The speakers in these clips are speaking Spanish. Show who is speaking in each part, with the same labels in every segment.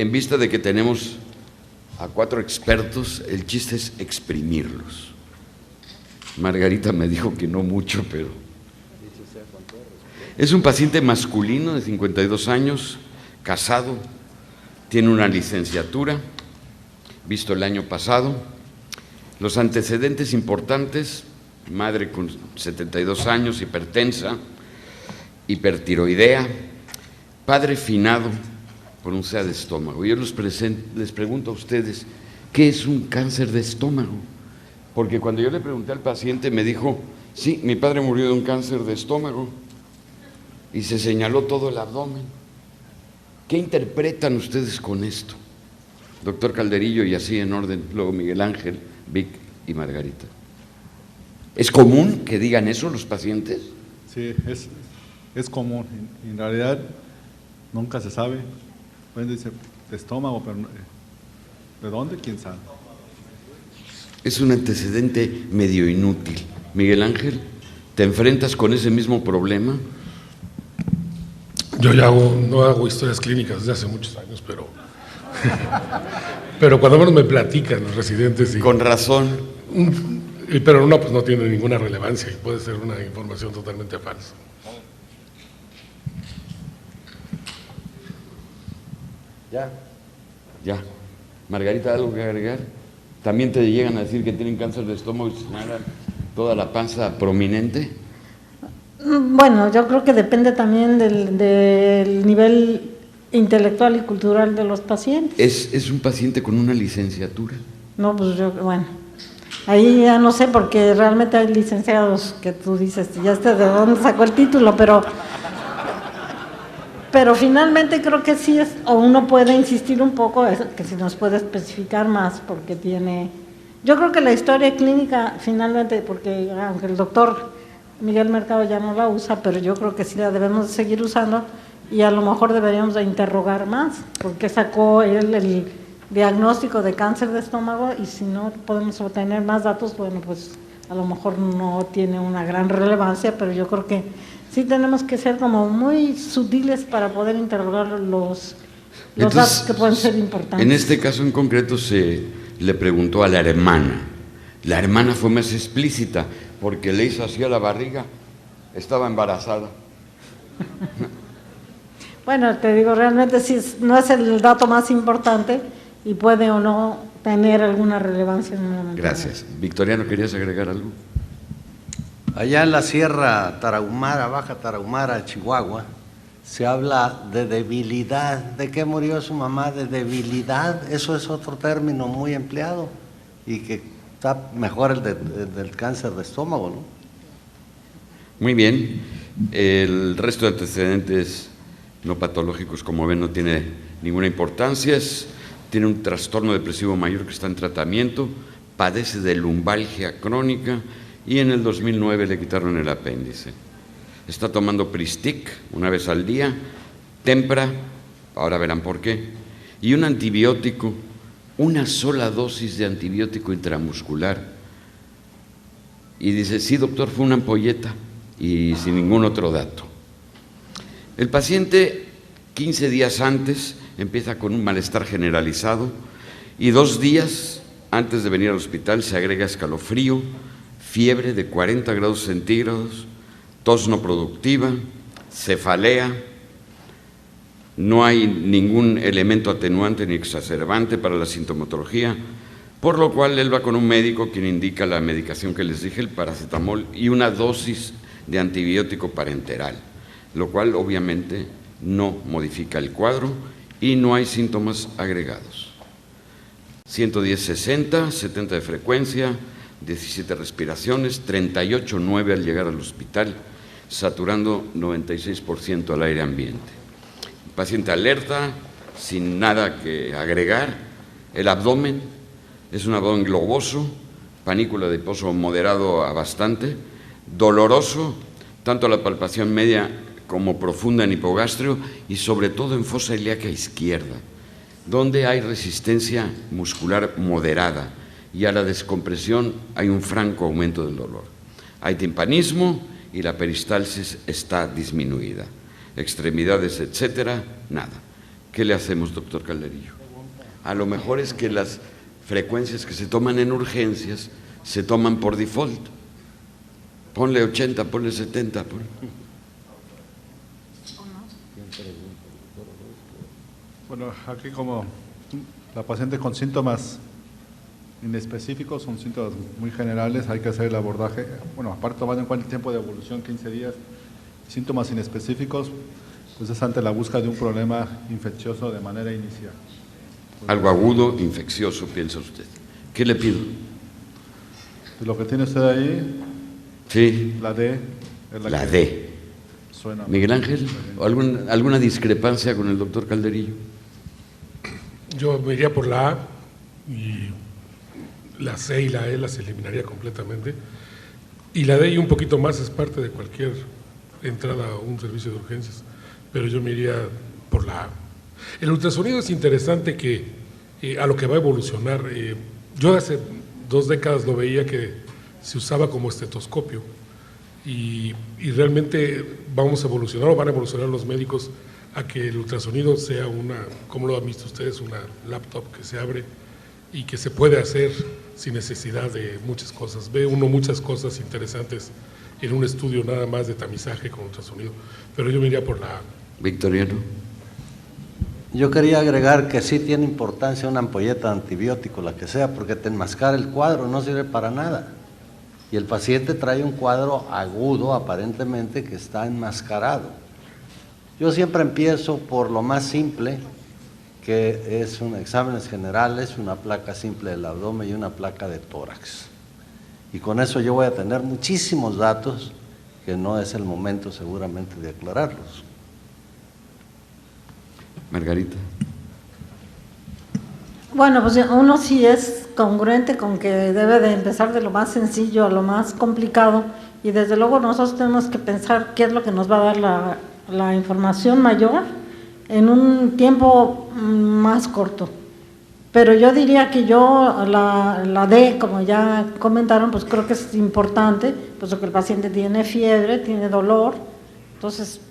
Speaker 1: en vista de que tenemos a 4 expertos, el chiste es exprimirlos. Margarita me dijo que no mucho, pero… Es un paciente masculino de 52 años, casado, tiene una licenciatura, visto el año pasado. Los antecedentes importantes: madre con 72 años, hipertensa, hipertiroidea, padre finado por un SEA de estómago. Yo les pregunto a ustedes, ¿qué es un cáncer de estómago? Porque cuando yo le pregunté al paciente me dijo, sí, mi padre murió de un cáncer de estómago, y se señaló todo el abdomen. ¿Qué interpretan ustedes con esto? Doctor Calderillo, y así en orden, luego Miguel Ángel, Vic y Margarita. ¿Es común que digan eso los pacientes?
Speaker 2: Sí, es común. En realidad nunca se sabe. Pueden decir de estómago, pero ¿de dónde? ¿Quién sabe?
Speaker 1: Es un antecedente medio inútil. Miguel Ángel, ¿te enfrentas con ese mismo problema?
Speaker 3: Yo ya no hago historias clínicas desde hace muchos años, pero cuando menos me platican los residentes. Y,
Speaker 1: con razón.
Speaker 3: Pero no, pues no tiene ninguna relevancia y puede ser una información totalmente falsa.
Speaker 1: Ya. Margarita, ¿algo que agregar? ¿También te llegan a decir que tienen cáncer de estómago y señalan toda la panza prominente?
Speaker 4: Bueno, yo creo que depende también del nivel intelectual y cultural de los pacientes.
Speaker 1: ¿Es un paciente con una licenciatura?
Speaker 4: No, pues bueno, ahí ya no sé, porque realmente hay licenciados que tú dices, ya de dónde sacó el título, pero finalmente creo que sí es, o uno puede insistir un poco, que si nos puede especificar más, porque tiene… Yo creo que la historia clínica finalmente, porque aunque el doctor Miguel Mercado ya no la usa, pero yo creo que sí la debemos de seguir usando, y a lo mejor deberíamos de interrogar más, porque sacó él el diagnóstico de cáncer de estómago, y si no podemos obtener más datos, bueno, pues a lo mejor no tiene una gran relevancia, pero yo creo que sí tenemos que ser como muy sutiles para poder interrogar los datos que pueden ser importantes.
Speaker 1: En este caso en concreto se le preguntó a la hermana. La hermana fue más explícita, porque le hizo así a la barriga, estaba embarazada.
Speaker 4: Bueno, te digo, realmente sí no es el dato más importante y puede o no tener alguna relevancia en una enfermedad.
Speaker 1: Gracias. Victoriano, ¿querías agregar algo?
Speaker 5: Allá en la Sierra Tarahumara, Baja Tarahumara, Chihuahua, se habla de debilidad. ¿De qué murió su mamá? De debilidad. Eso es otro término muy empleado y que está mejor el del cáncer de estómago, ¿no?
Speaker 1: Muy bien. El resto de antecedentes no patológicos, como ven, no tiene ninguna importancia. Tiene un trastorno depresivo mayor que está en tratamiento, padece de lumbalgia crónica y en el 2009 le quitaron el apéndice. Está tomando Pristic una vez al día, Tempra, ahora verán por qué, y un antibiótico, una sola dosis de antibiótico intramuscular. Y dice, sí, doctor, fue una ampolleta, y sin ningún otro dato. El paciente, 15 días antes, empieza con un malestar generalizado y 2 días antes de venir al hospital se agrega escalofrío, fiebre de 40 grados centígrados, tos no productiva, cefalea. No hay ningún elemento atenuante ni exacerbante para la sintomatología, por lo cual él va con un médico quien indica la medicación que les dije, el paracetamol, y una dosis de antibiótico parenteral, lo cual obviamente no modifica el cuadro y no hay síntomas agregados. 110/60, 70 de frecuencia, 17 respiraciones, 38/9 al llegar al hospital, saturando 96% al aire ambiente. Paciente alerta, sin nada que agregar. El abdomen es un abdomen globoso, panícula de pozo moderado a bastante, doloroso, tanto la palpación media como profunda en hipogastrio y sobre todo en fosa ilíaca izquierda, donde hay resistencia muscular moderada y a la descompresión hay un franco aumento del dolor. Hay timpanismo y la peristalsis está disminuida. Extremidades, etcétera, nada. ¿qué le hacemos, doctor Calderillo? A lo mejor es que las frecuencias que se toman en urgencias se toman por default. Ponle 80, ponle 70.
Speaker 2: Bueno, aquí como la paciente con síntomas inespecíficos, son síntomas muy generales, hay que hacer el abordaje, bueno, aparte tomando en cuenta el tiempo de evolución, 15 días, síntomas inespecíficos, pues es ante la búsqueda de un problema infeccioso de manera inicial.
Speaker 1: Algo agudo, infeccioso, piensa usted. ¿Qué le pido?
Speaker 2: Pues lo que tiene usted ahí,
Speaker 1: Sí,
Speaker 2: la D, es
Speaker 1: la
Speaker 2: que
Speaker 1: D.
Speaker 2: suena.
Speaker 1: Miguel Ángel, ¿alguna discrepancia con el doctor Calderillo?
Speaker 3: Yo me iría por la A y la C y la E las eliminaría completamente. Y la D y un poquito más es parte de cualquier entrada a un servicio de urgencias, pero yo me iría por la A. El ultrasonido es interesante que a lo que va a evolucionar. Yo hace 2 décadas lo veía que se usaba como estetoscopio y realmente vamos a evolucionar o van a evolucionar los médicos a que el ultrasonido sea una, como lo han visto ustedes, una laptop que se abre y que se puede hacer sin necesidad de muchas cosas. Ve uno muchas cosas interesantes en un estudio nada más de tamizaje con ultrasonido, pero yo me iría por la A.
Speaker 1: Victoriano.
Speaker 5: Yo quería agregar que sí tiene importancia una ampolleta de antibiótico, la que sea, porque te enmascara el cuadro, no sirve para nada. Y el paciente trae un cuadro agudo, aparentemente, que está enmascarado. Yo siempre empiezo por lo más simple, que es exámenes generales, una placa simple del abdomen y una placa de tórax. Y con eso yo voy a tener muchísimos datos que no es el momento seguramente de aclararlos.
Speaker 1: Margarita.
Speaker 4: Bueno, pues uno sí es congruente con que debe de empezar de lo más sencillo a lo más complicado y desde luego nosotros tenemos que pensar qué es lo que nos va a dar la información mayor en un tiempo más corto. Pero yo diría que la D, como ya comentaron, pues creo que es importante, puesto que el paciente tiene fiebre, tiene dolor, entonces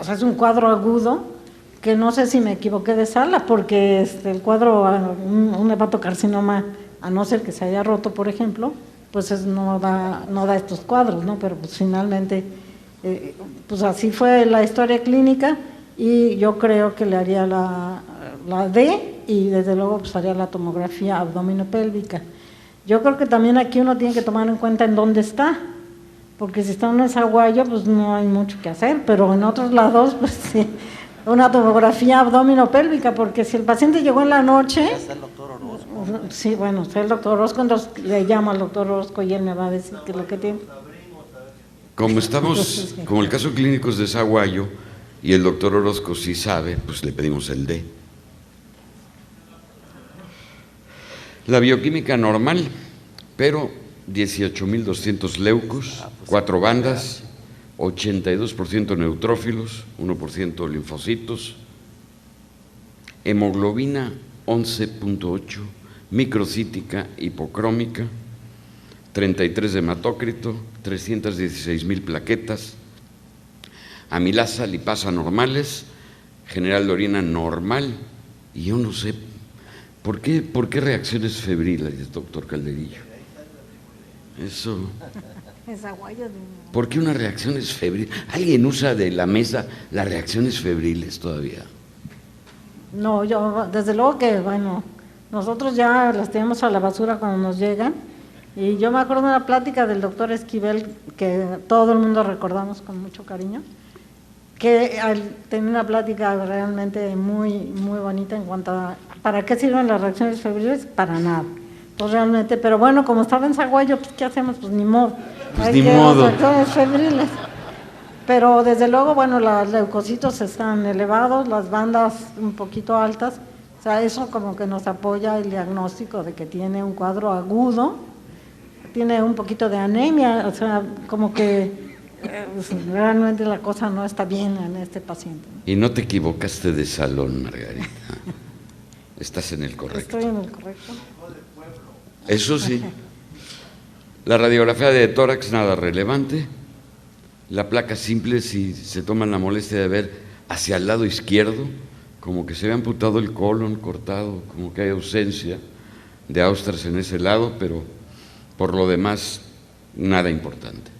Speaker 4: es un cuadro agudo, que no sé si me equivoqué de sala, porque el cuadro, un hepatocarcinoma, a no ser que se haya roto, por ejemplo, pues no da estos cuadros, ¿no? Pero pues finalmente, pues así fue la historia clínica y yo creo que le haría la D y desde luego pues haría la tomografía abdominopélvica. Yo creo que también aquí uno tiene que tomar en cuenta en dónde está, porque si está en el Zaguayo, pues no hay mucho que hacer, pero en otros lados, pues sí. Una tomografía abdominopélvica, porque si el paciente llegó en la noche…
Speaker 5: ¿Está el doctor Orozco?
Speaker 4: Sí, bueno, está el doctor Orozco, entonces le llamo al doctor Orozco y él me va a decir qué es lo que tiene.
Speaker 1: Como estamos, como el caso clínico es de Zaguayo y el doctor Orozco sí sabe, pues le pedimos el D. La bioquímica normal, pero 18.200 leucos, 4 bandas, 82% neutrófilos, 1% linfocitos, hemoglobina 11.8, microcítica hipocrómica, 33 de hematócrito, 316.000 plaquetas, amilasa, lipasa normales, general de orina normal, y yo no sé, ¿por qué reacciones febriles, doctor Calderillo? Eso… ¿Por qué una reacción es febril? ¿Alguien usa de la mesa las reacciones febriles todavía?
Speaker 4: No, yo desde luego que, bueno, nosotros ya las tenemos a la basura cuando nos llegan y yo me acuerdo de una plática del doctor Esquivel que todo el mundo recordamos con mucho cariño, que tenía una plática realmente muy, muy bonita en cuanto a ¿para qué sirven las reacciones febriles? Para nada. Pues realmente, pero bueno, como estaba en Zaguayo, pues ¿qué hacemos? Pues ni modo.
Speaker 1: Pues ni modo.
Speaker 4: Reacciones febriles. Pero desde luego, bueno, los leucocitos están elevados, las bandas un poquito altas, o sea, eso como que nos apoya el diagnóstico de que tiene un cuadro agudo, tiene un poquito de anemia, o sea, como que realmente la cosa no está bien en este paciente.
Speaker 1: Y no te equivocaste de salón, Margarita. Estás en el correcto.
Speaker 4: Estoy en el correcto.
Speaker 1: Eso sí. La radiografía de tórax, nada relevante. La placa simple, si se toman la molestia de ver hacia el lado izquierdo, como que se había amputado el colon, cortado, como que hay ausencia de Austras en ese lado, pero por lo demás, nada importante.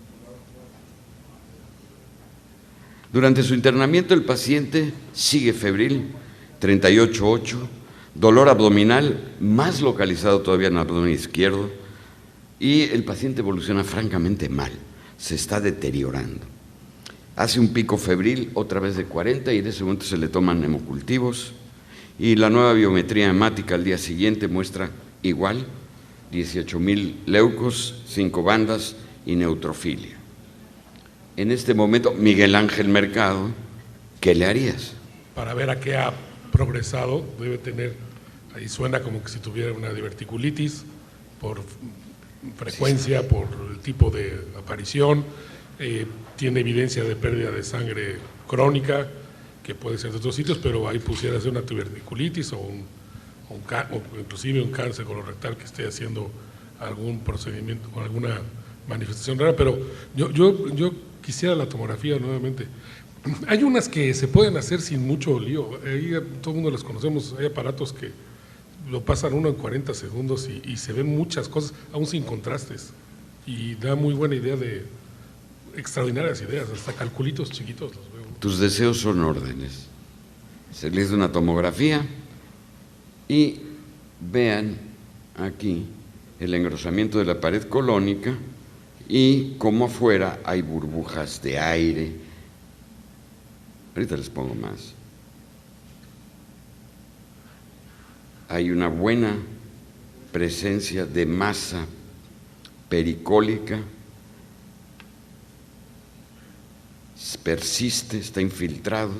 Speaker 1: Durante su internamiento, el paciente sigue febril, 38,8, dolor abdominal, más localizado todavía en el abdomen izquierdo, y el paciente evoluciona francamente mal, se está deteriorando. Hace un pico febril, otra vez de 40, y en ese momento se le toman hemocultivos, y la nueva biometría hemática al día siguiente muestra igual, 18,000 leucos, 5 bandas y neutrofilia. En este momento, Miguel Ángel Mercado, ¿qué le harías?
Speaker 3: Para ver a qué ha progresado, debe tener, ahí suena como que si tuviera una diverticulitis, por frecuencia, por el tipo de aparición, tiene evidencia de pérdida de sangre crónica, que puede ser de otros sitios, pero ahí pusiera ser una diverticulitis o inclusive un cáncer colorectal que esté haciendo algún procedimiento o alguna manifestación rara, pero yo quisiera la tomografía nuevamente. Hay unas que se pueden hacer sin mucho lío, ahí todo el mundo las conocemos, hay aparatos que lo pasan uno en 40 segundos y se ven muchas cosas, aún sin contrastes, y da muy buena idea de extraordinarias ideas, hasta calculitos chiquitos los veo.
Speaker 1: Tus deseos son órdenes. Se les da una tomografía y vean aquí el engrosamiento de la pared colónica y cómo afuera hay burbujas de aire. Ahorita les pongo más. Hay una buena presencia de masa pericólica, persiste, está infiltrado.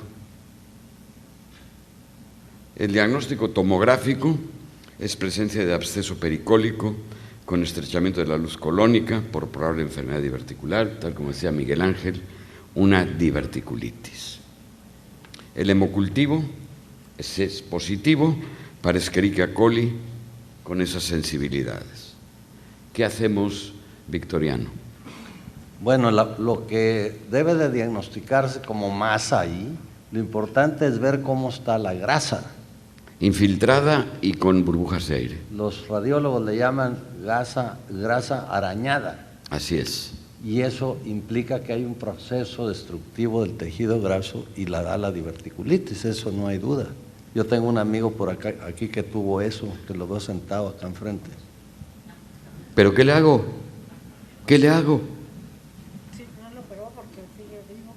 Speaker 1: El diagnóstico tomográfico es presencia de absceso pericólico con estrechamiento de la luz colónica por probable enfermedad diverticular, tal como decía Miguel Ángel, una diverticulitis. El hemocultivo es positivo para Escherichia coli con esas sensibilidades. ¿Qué hacemos, Victoriano?
Speaker 5: Bueno, lo que debe de diagnosticarse como masa ahí, lo importante es ver cómo está la grasa.
Speaker 1: Infiltrada y con burbujas de aire.
Speaker 5: Los radiólogos le llaman grasa arañada.
Speaker 1: Así es.
Speaker 5: Y eso implica que hay un proceso destructivo del tejido graso y la da la diverticulitis, eso no hay duda. Yo tengo un amigo por acá, aquí que tuvo eso, que lo veo sentado acá enfrente.
Speaker 1: ¿Pero qué le hago? ¿Qué le hago?
Speaker 4: Sí, no lo operó porque sigue vivo.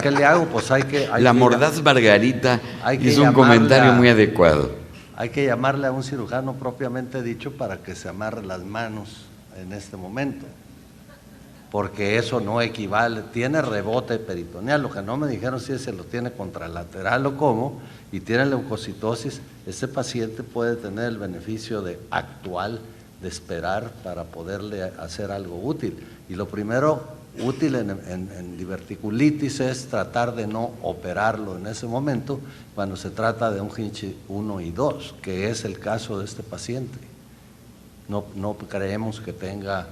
Speaker 5: ¿Qué le hago? Pues hay que...
Speaker 1: La mordaz Margarita hizo un
Speaker 5: llamarle
Speaker 1: comentario muy adecuado.
Speaker 5: Hay que llamarle a un cirujano propiamente dicho para que se amarre las manos en este momento, porque eso no equivale, tiene rebote peritoneal, lo que no me dijeron si se lo tiene contralateral o cómo, y tiene leucocitosis, ese paciente puede tener el beneficio actual de esperar para poderle hacer algo útil, y lo primero útil en diverticulitis es tratar de no operarlo en ese momento cuando se trata de un Hinch 1 y 2, que es el caso de este paciente. No creemos que tenga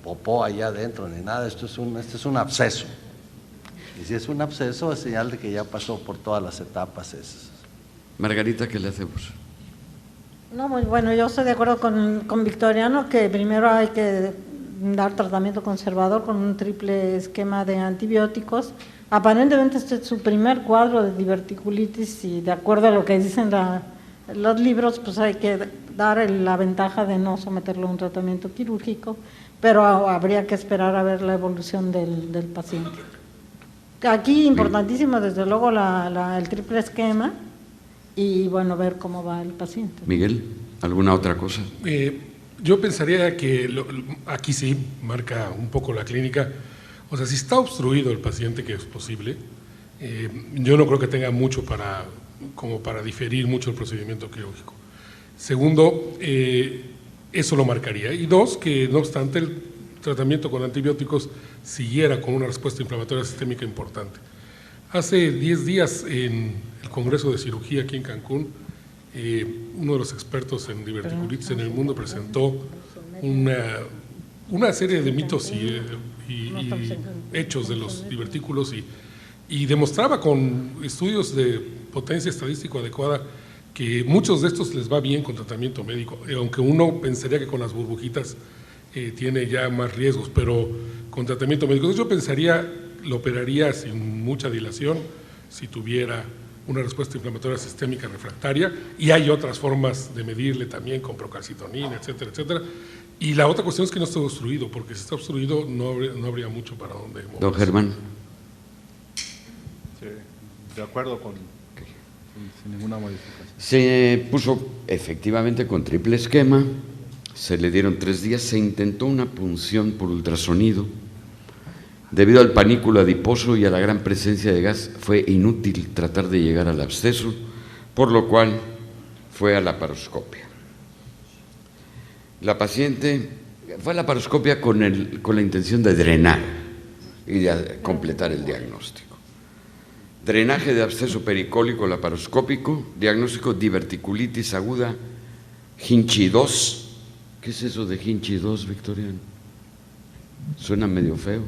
Speaker 5: popó allá adentro ni nada, este es un absceso. Y si es un absceso, es señal de que ya pasó por todas las etapas esas.
Speaker 1: Margarita, ¿qué le hacemos?
Speaker 4: No, muy bueno, yo estoy de acuerdo con Victoriano que primero hay que dar tratamiento conservador con un triple esquema de antibióticos. Aparentemente este es su primer cuadro de diverticulitis y de acuerdo a lo que dicen los libros, pues hay que dar la ventaja de no someterlo a un tratamiento quirúrgico, pero habría que esperar a ver la evolución del paciente. Aquí importantísimo desde luego el triple esquema y bueno, ver cómo va el paciente.
Speaker 1: Miguel, ¿alguna otra cosa?
Speaker 3: Yo pensaría que aquí sí marca un poco la clínica, o sea, si está obstruido el paciente, que es posible, yo no creo que tenga mucho como para diferir mucho el procedimiento quirúrgico. Segundo, eso lo marcaría. Y dos, que no obstante el tratamiento con antibióticos siguiera con una respuesta inflamatoria sistémica importante. Hace 10 días en el Congreso de Cirugía aquí en Cancún, uno de los expertos en diverticulitis en el mundo presentó una serie de mitos y hechos de los divertículos y demostraba con estudios de potencia estadística adecuada que muchos de estos les va bien con tratamiento médico, aunque uno pensaría que con las burbujitas tiene ya más riesgos, pero con tratamiento médico. Entonces yo pensaría, lo operaría sin mucha dilación si tuviera una respuesta inflamatoria sistémica refractaria, y hay otras formas de medirle también con procalcitonina, etcétera, etcétera. Y la otra cuestión es que no esté obstruido, porque si está obstruido no habría mucho para dónde moverse.
Speaker 1: Don Germán.
Speaker 2: Sí, de acuerdo sin ninguna modificación.
Speaker 1: Se puso efectivamente con triple esquema, se le dieron 3 días, se intentó una punción por ultrasonido. Debido al panículo adiposo y a la gran presencia de gas, fue inútil tratar de llegar al absceso, por lo cual fue a la laparoscopia. La paciente fue a la laparoscopia con la intención de drenar y de completar el diagnóstico. Drenaje de absceso pericólico laparoscópico, diagnóstico diverticulitis aguda, Hinchi 2. ¿Qué es eso de Hinchi 2, Victoriano? Suena medio feo.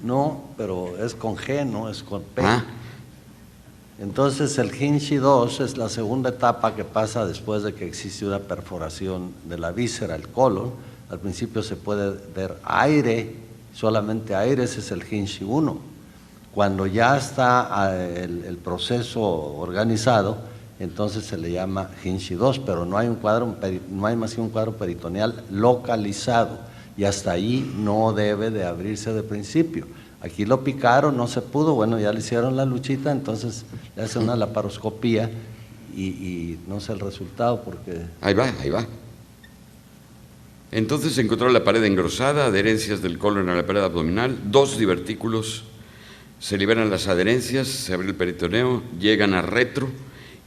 Speaker 5: No, pero es con G, no es con P.
Speaker 1: Ah.
Speaker 5: Entonces el Hinchi 2 es la segunda etapa que pasa después de que existe una perforación de la víscera, el colon. Al principio se puede ver aire, solamente aire, ese es el Hinchi 1. Cuando ya está el proceso organizado, entonces se le llama Hinchi 2, pero no hay más que un cuadro peritoneal localizado. Y hasta ahí no debe de abrirse de principio. Aquí lo picaron, no se pudo, bueno, ya le hicieron la luchita, entonces le hacen una laparoscopía y no sé el resultado porque…
Speaker 1: Ahí va. Entonces se encontró la pared engrosada, adherencias del colon a la pared abdominal, 2 divertículos, se liberan las adherencias, se abre el peritoneo, llegan a retro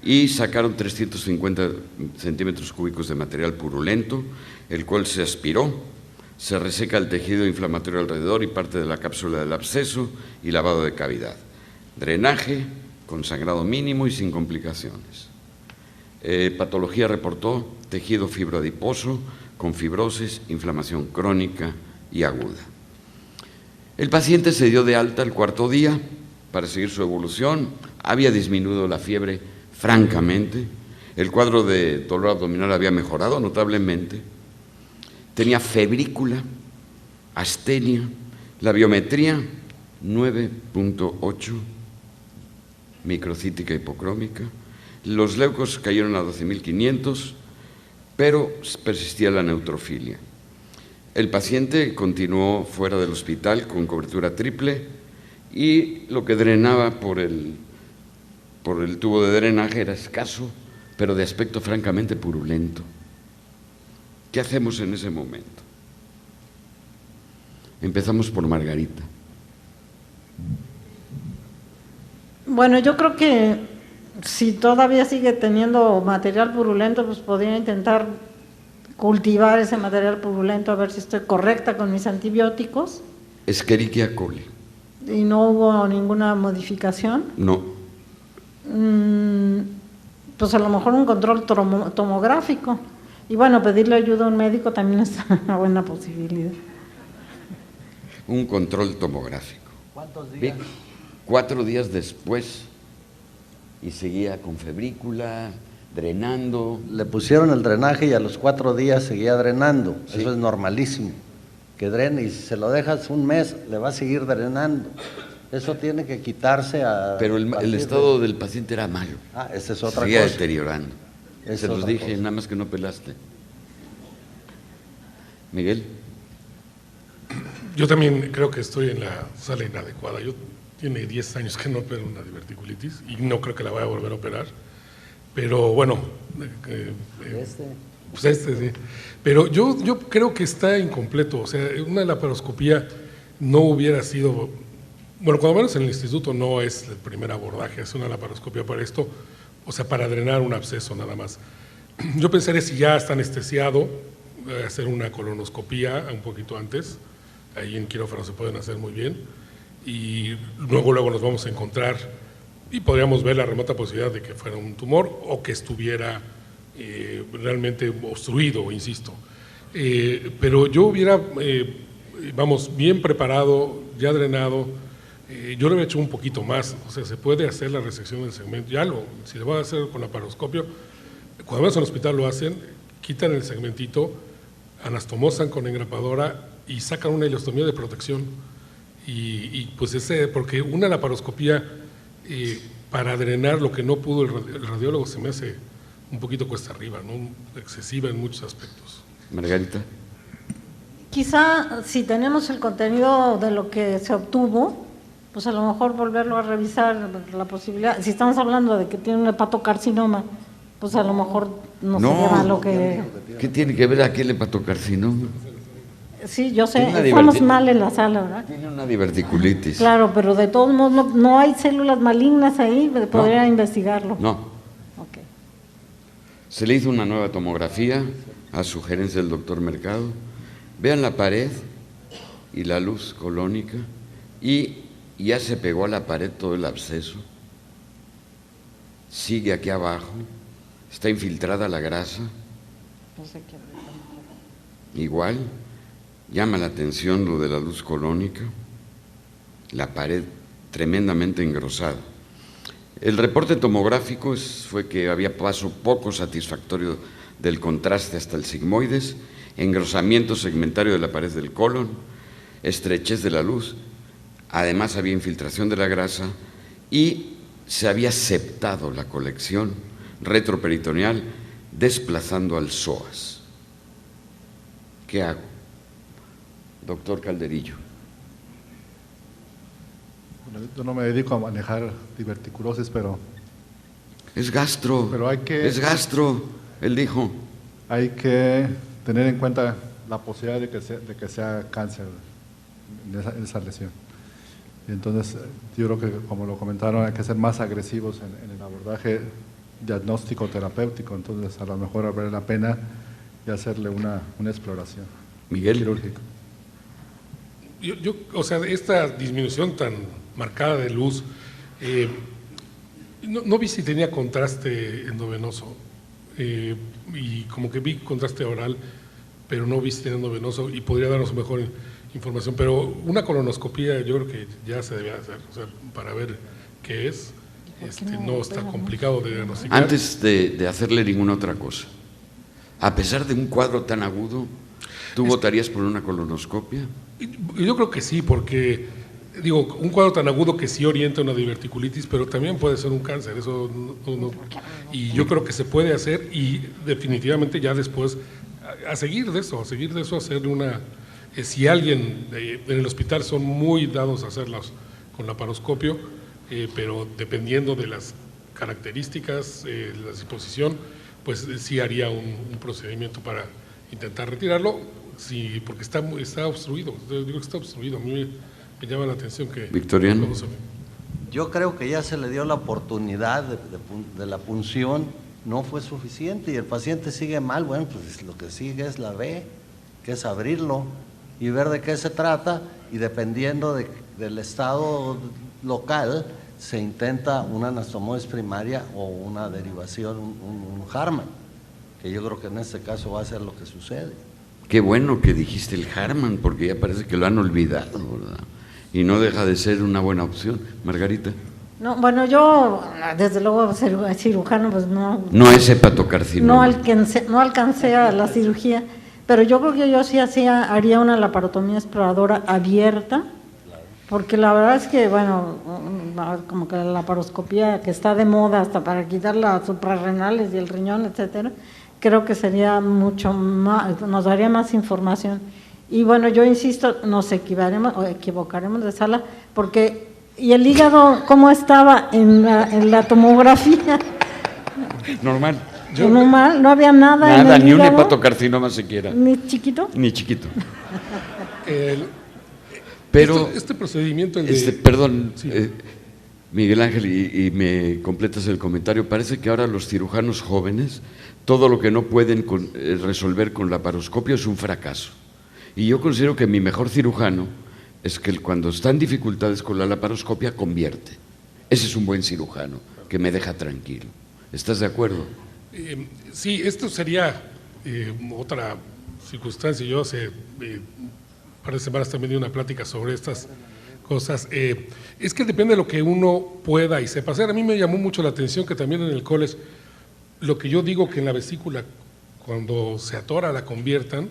Speaker 1: y sacaron 350 centímetros cúbicos de material purulento, el cual se aspiró. Se reseca el tejido inflamatorio alrededor y parte de la cápsula del absceso y lavado de cavidad. Drenaje con sangrado mínimo y sin complicaciones. Patología reportó tejido fibroadiposo con fibrosis, inflamación crónica y aguda. El paciente se dio de alta el 4º día para seguir su evolución. Había disminuido la fiebre francamente. El cuadro de dolor abdominal había mejorado notablemente. Tenía febrícula, astenia, la biometría 9.8, microcítica hipocrómica, los leucos cayeron a 12.500, pero persistía la neutrofilia. El paciente continuó fuera del hospital con cobertura triple y lo que drenaba por el tubo de drenaje era escaso, pero de aspecto francamente purulento. ¿Qué hacemos en ese momento? Empezamos por Margarita.
Speaker 4: Bueno, yo creo que si todavía sigue teniendo material purulento, pues podría intentar cultivar ese material purulento a ver si estoy correcta con mis antibióticos.
Speaker 1: Escherichia coli.
Speaker 4: ¿Y no hubo ninguna modificación?
Speaker 1: No.
Speaker 4: Pues a lo mejor un control tomográfico. Y bueno, pedirle ayuda a un médico también es una buena posibilidad.
Speaker 1: Un control tomográfico.
Speaker 5: ¿Cuántos días?
Speaker 1: 4 días después y seguía con febrícula, drenando.
Speaker 5: Le pusieron el drenaje y a los 4 días seguía drenando.
Speaker 1: Sí.
Speaker 5: Eso es normalísimo. Que drene y si se lo dejas un mes le va a seguir drenando. Eso tiene que quitarse a…
Speaker 1: Pero el estado del paciente era malo.
Speaker 5: Ah, esa es otra
Speaker 1: seguía
Speaker 5: cosa.
Speaker 1: deteriorando.
Speaker 5: Es
Speaker 1: Se los
Speaker 5: otra
Speaker 1: dije,
Speaker 5: cosa.
Speaker 1: nada más que no pelaste. Miguel.
Speaker 3: Yo también creo que estoy en la sala inadecuada. Yo tiene 10 años que no opero una diverticulitis y no creo que la vaya a volver a operar. Pero bueno, pues sí. Pero yo creo que está incompleto. O sea, una laparoscopía no hubiera sido… Bueno, cuando menos en el instituto no es el primer abordaje, es una laparoscopia para esto, o sea, para drenar un absceso nada más. Yo pensaría si ya está anestesiado, hacer una colonoscopía un poquito antes, ahí en quirófano se pueden hacer muy bien, y luego nos vamos a encontrar y podríamos ver la remota posibilidad de que fuera un tumor o que estuviera realmente obstruido, insisto. Pero yo hubiera, bien preparado, ya drenado, Yo le había hecho un poquito más, o sea, se puede hacer la resección del segmento, si le voy a hacer con laparoscopio, cuando vas al hospital lo hacen, quitan el segmentito, anastomosan con engrapadora y sacan una ileostomía de protección, y pues porque una laparoscopía para drenar lo que no pudo el radiólogo se me hace un poquito cuesta arriba, ¿no? Excesiva en muchos aspectos.
Speaker 1: Margarita.
Speaker 4: Quizá si tenemos el contenido de lo que se obtuvo, pues a lo mejor volverlo a revisar, la posibilidad, si estamos hablando de que tiene un hepatocarcinoma, pues a lo mejor no sería malo que…
Speaker 1: ¿Qué tiene que ver aquí el hepatocarcinoma?
Speaker 4: Sí, yo sé,
Speaker 1: Tiene una
Speaker 4: estamos mal en la sala, ¿verdad?
Speaker 1: Tiene una diverticulitis.
Speaker 4: Claro, pero de todos modos no hay células malignas ahí, podría investigarlo.
Speaker 1: No.
Speaker 4: Ok.
Speaker 1: Se le hizo una nueva tomografía a sugerencia del doctor Mercado. Vean la pared y la luz colónica y ya se pegó a la pared todo el absceso. Sigue aquí abajo, está infiltrada la grasa.
Speaker 4: No sé qué.
Speaker 1: Igual, llama la atención lo de la luz colónica, la pared tremendamente engrosada. El reporte tomográfico fue que había paso poco satisfactorio del contraste hasta el sigmoides, engrosamiento segmentario de la pared del colon, estrechez de la luz, además había infiltración de la grasa y se había septado la colección retroperitoneal desplazando al psoas. ¿Qué hago? Doctor Calderillo.
Speaker 2: Bueno, yo no me dedico a manejar diverticulosis, pero
Speaker 1: Es gastro,
Speaker 2: Pero hay que-
Speaker 1: es gastro, él dijo.
Speaker 2: hay que tener en cuenta la posibilidad de que sea cáncer en esa lesión. Y entonces, yo creo que, como lo comentaron, hay que ser más agresivos en el abordaje diagnóstico terapéutico. Entonces, a lo mejor vale la pena y hacerle una exploración
Speaker 1: Miguel.
Speaker 2: quirúrgica.
Speaker 3: O sea, esta disminución tan marcada de luz, no vi si tenía contraste endovenoso, y como que vi contraste oral, pero no vi si tenía endovenoso y podría darnos mejor información. Pero una colonoscopía yo creo que ya se debía hacer, o sea, para ver qué es. No está complicado de diagnosticar.
Speaker 1: Antes de hacerle ninguna otra cosa, a pesar de un cuadro tan agudo, ¿tú votarías por una colonoscopia?
Speaker 3: Yo creo que sí, porque digo, un cuadro tan agudo que sí orienta una diverticulitis, pero también puede ser un cáncer, eso y yo creo que se puede hacer y definitivamente ya después a seguir de eso, hacer una, si alguien en el hospital son muy dados a hacerlas con laparoscopio, pero dependiendo de las características, la disposición, pues sí haría un procedimiento para intentar retirarlo, sí, porque está obstruido, yo digo que está obstruido, a mí me llama la atención que…
Speaker 1: Victoriano.
Speaker 5: Yo creo que ya se le dio la oportunidad de la punción, no fue suficiente y el paciente sigue mal. Bueno, pues lo que sigue es la B, que es abrirlo y ver de qué se trata, y dependiendo del estado local se intenta una anastomosis primaria o una derivación, un Harman, que yo creo que en este caso va a ser lo que sucede.
Speaker 1: Qué bueno que dijiste el Harman, porque ya parece que lo han olvidado, ¿verdad? Y no deja de ser una buena opción. Margarita.
Speaker 4: No, bueno, yo, desde luego, cirujano, pues no…
Speaker 1: No es hepatocarcinoma.
Speaker 4: No alcancé a la cirugía, pero yo creo que yo sí haría una laparotomía exploradora abierta, porque la verdad es que, bueno, como que la laparoscopía que está de moda hasta para quitar las suprarrenales y el riñón, etcétera, creo que sería mucho más, nos daría más información. Y bueno, yo insisto, nos equivocaremos de sala, porque… ¿Y el hígado cómo estaba en la tomografía?
Speaker 1: Normal.
Speaker 4: Normal, no había nada en el
Speaker 1: ni un
Speaker 4: hígado,
Speaker 1: hepatocarcinoma siquiera.
Speaker 4: ni chiquito.
Speaker 1: Ni chiquito.
Speaker 3: Pero este procedimiento…
Speaker 1: perdón,
Speaker 3: Sí.
Speaker 1: Miguel Ángel, y me completas el comentario. Parece que ahora los cirujanos jóvenes, todo lo que no pueden resolver con laparoscopio es un fracaso. Y yo considero que mi mejor cirujano es que cuando está en dificultades con la laparoscopia convierte. Ese es un buen cirujano, que me deja tranquilo. ¿Estás de acuerdo?
Speaker 3: Sí, esto sería otra circunstancia. Yo hace un par de semanas también di una plática sobre estas cosas. Es que depende de lo que uno pueda y sepa hacer. A mí me llamó mucho la atención que también en el college, lo que yo digo que en la vesícula, cuando se atora, la conviertan,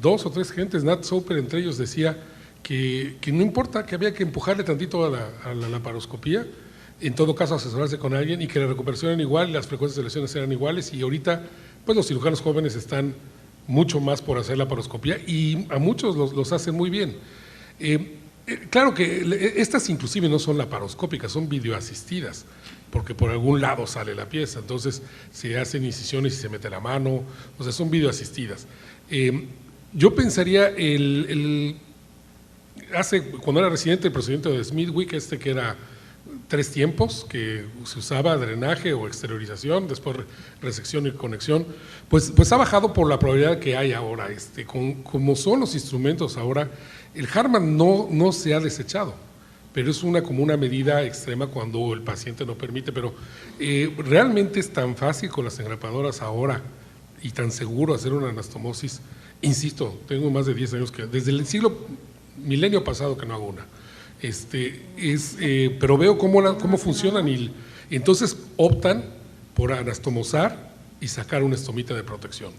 Speaker 3: 2 o 3 gentes, Nat Soper entre ellos, decía que no importa, que había que empujarle tantito a la laparoscopía, en todo caso asesorarse con alguien, y que la recuperación era igual, las frecuencias de lesiones eran iguales, y ahorita pues los cirujanos jóvenes están mucho más por hacer laparoscopía, y a muchos los hacen muy bien. Claro que estas inclusive no son laparoscópicas, son videoasistidas, porque por algún lado sale la pieza, entonces se hacen incisiones y se mete la mano, o sea, son videoasistidas. Yo pensaría, cuando era residente, el procedimiento de Smithwick, que era 3 tiempos, que se usaba drenaje o exteriorización, después resección y conexión, pues ha bajado por la probabilidad que hay ahora. Como son los instrumentos ahora, el Hartmann no se ha desechado, pero es como una medida extrema cuando el paciente no permite, pero realmente es tan fácil con las engrapadoras ahora y tan seguro hacer una anastomosis. Insisto, tengo más de 10 años desde el milenio pasado que no hago una. Pero veo cómo funcionan y entonces optan por anastomosar y sacar una estomita de protección.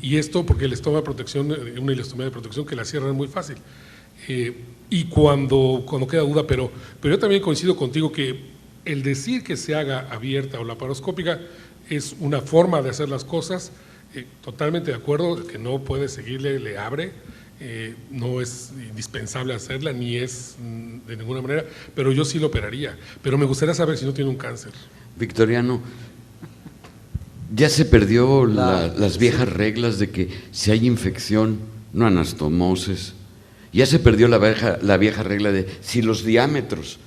Speaker 3: Y esto porque el estoma de protección, una ilostomía de protección que la cierran es muy fácil. Y cuando queda duda, pero yo también coincido contigo que el decir que se haga abierta o laparoscópica es una forma de hacer las cosas, totalmente de acuerdo, que no puede seguirle, le abre. No es indispensable hacerla, ni es de ninguna manera, pero yo sí lo operaría. Pero me gustaría saber si no tiene un cáncer.
Speaker 1: Victoriano, ya se perdió las viejas reglas de que si hay infección, no anastomoses. Ya se perdió la vieja regla de si los diámetros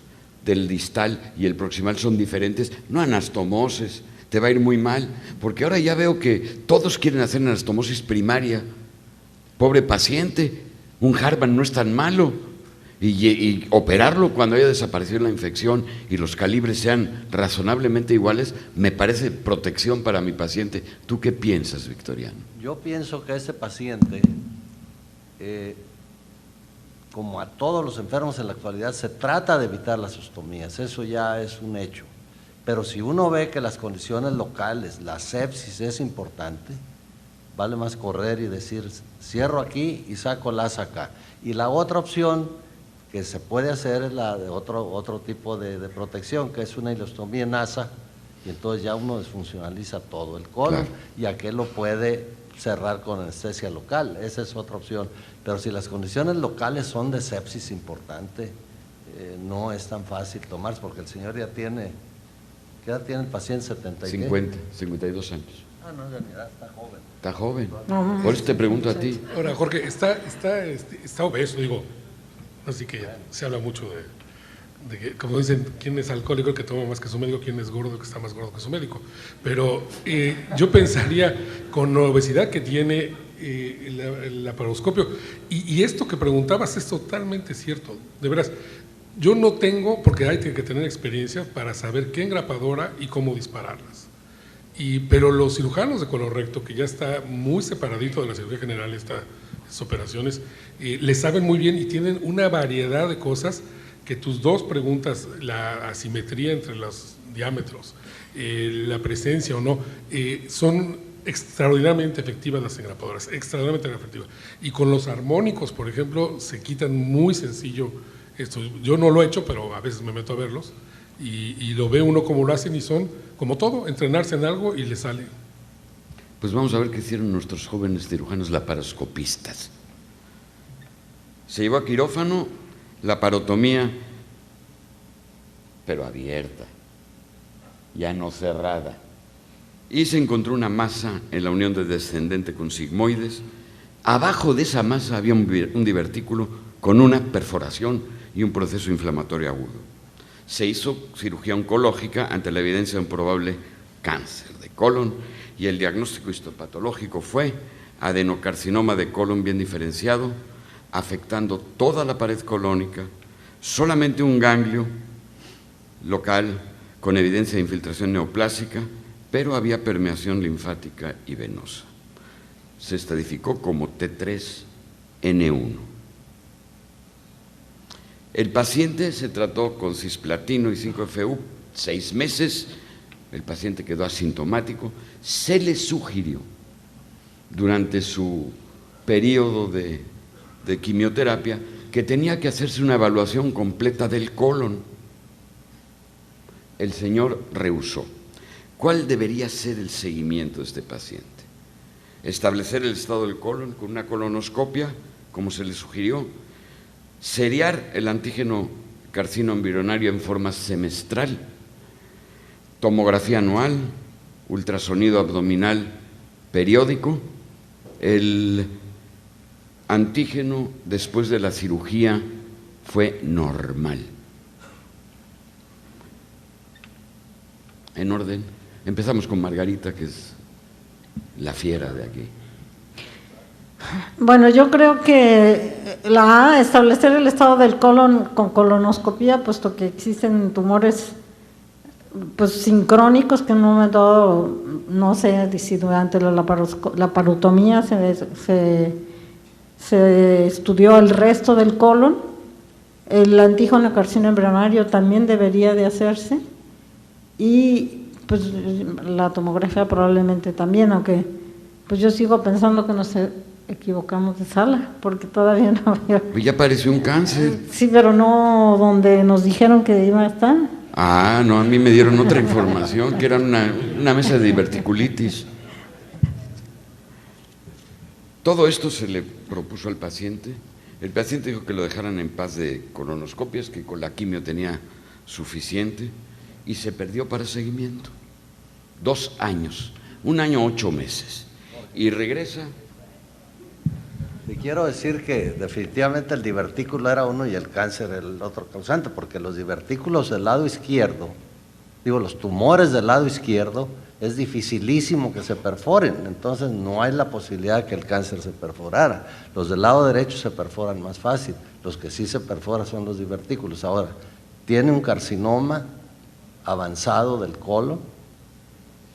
Speaker 1: del distal y el proximal son diferentes, no anastomoses, te va a ir muy mal. Porque ahora ya veo que todos quieren hacer anastomosis primaria. Pobre paciente, un Hartmann no es tan malo, y operarlo cuando haya desaparecido la infección y los calibres sean razonablemente iguales, me parece protección para mi paciente. ¿Tú qué piensas, Victoriano?
Speaker 5: Yo pienso que ese paciente, como a todos los enfermos en la actualidad, se trata de evitar las ostomías, eso ya es un hecho. Pero si uno ve que las condiciones locales, la sepsis es importante, vale más correr y decir, cierro aquí y saco el asa acá. Y la otra opción que se puede hacer es la de otro tipo de protección, que es una ilostomía en asa, y entonces ya uno desfuncionaliza todo el colon, claro, y aquel lo puede cerrar con anestesia local, esa es otra opción. Pero si las condiciones locales son de sepsis importante, no es tan fácil tomarse, porque el señor ya tiene, ¿qué edad tiene el paciente?
Speaker 1: 52 años.
Speaker 5: Ah, no, en realidad está joven.
Speaker 1: Está joven. Por eso te pregunto a ti.
Speaker 3: Ahora, Jorge, está obeso, digo, así que se habla mucho de que, como dicen, quién es alcohólico, el que toma más que su médico, quién es gordo, el que está más gordo que su médico. Pero yo pensaría, con la obesidad que tiene el laparoscopio, y esto que preguntabas es totalmente cierto, de veras. Yo no tengo, porque hay que tener experiencia para saber qué engrapadora y cómo dispararlas. Pero los cirujanos de colorecto, que ya está muy separadito de la cirugía general, estas operaciones, le saben muy bien y tienen una variedad de cosas que tus dos preguntas, la asimetría entre los diámetros, la presencia o no, son extraordinariamente efectivas las engrapadoras, extraordinariamente efectivas. Y con los armónicos, por ejemplo, se quitan muy sencillo esto. Yo no lo he hecho, pero a veces me meto a verlos. Y lo ve uno como lo hacen y son, como todo, entrenarse en algo y le sale.
Speaker 1: Pues vamos a ver qué hicieron nuestros jóvenes cirujanos laparoscopistas. Se llevó a quirófano laparotomía, pero abierta, ya no cerrada. Y se encontró una masa en la unión de descendente con sigmoides. Abajo de esa masa había un divertículo con una perforación y un proceso inflamatorio agudo. Se hizo cirugía oncológica ante la evidencia de un probable cáncer de colon y el diagnóstico histopatológico fue adenocarcinoma de colon bien diferenciado, afectando toda la pared colónica, solamente un ganglio local con evidencia de infiltración neoplásica, pero había permeación linfática y venosa. Se estadificó como T3N1. El paciente se trató con cisplatino y 5-FU 6 meses, el paciente quedó asintomático, se le sugirió durante su periodo de quimioterapia que tenía que hacerse una evaluación completa del colon. El señor rehusó. ¿Cuál debería ser el seguimiento de este paciente? Establecer el estado del colon con una colonoscopia, como se le sugirió, seriar el antígeno carcino embrionario en forma semestral, tomografía anual, ultrasonido abdominal periódico. El antígeno después de la cirugía fue normal. En orden, empezamos con Margarita, que es la fiera de aquí.
Speaker 4: Bueno, yo creo que establecer el estado del colon con colonoscopía, puesto que existen tumores pues sincrónicos que en un momento dado, no sé si durante la laparotomía se estudió el resto del colon. El antígeno carcino embrionario también debería de hacerse y pues la tomografía probablemente también, aunque pues yo sigo pensando que nos equivocamos de sala, porque todavía no había...
Speaker 1: Pues ya apareció un cáncer.
Speaker 4: Sí, pero no donde nos dijeron que iba a estar.
Speaker 1: Ah, no, a mí me dieron otra información, que era una mesa de diverticulitis. Todo esto se le propuso al paciente. El paciente dijo que lo dejaran en paz de colonoscopias, que con la quimio tenía suficiente, y se perdió para seguimiento. 2 años, 1 año 8 meses. Y regresa.
Speaker 5: Y quiero decir que definitivamente el divertículo era uno y el cáncer el otro causante, porque los divertículos del lado izquierdo, los tumores del lado izquierdo, es dificilísimo que se perforen, entonces no hay la posibilidad de que el cáncer se perforara. Los del lado derecho se perforan más fácil, los que sí se perforan son los divertículos. Ahora, tiene un carcinoma avanzado del colon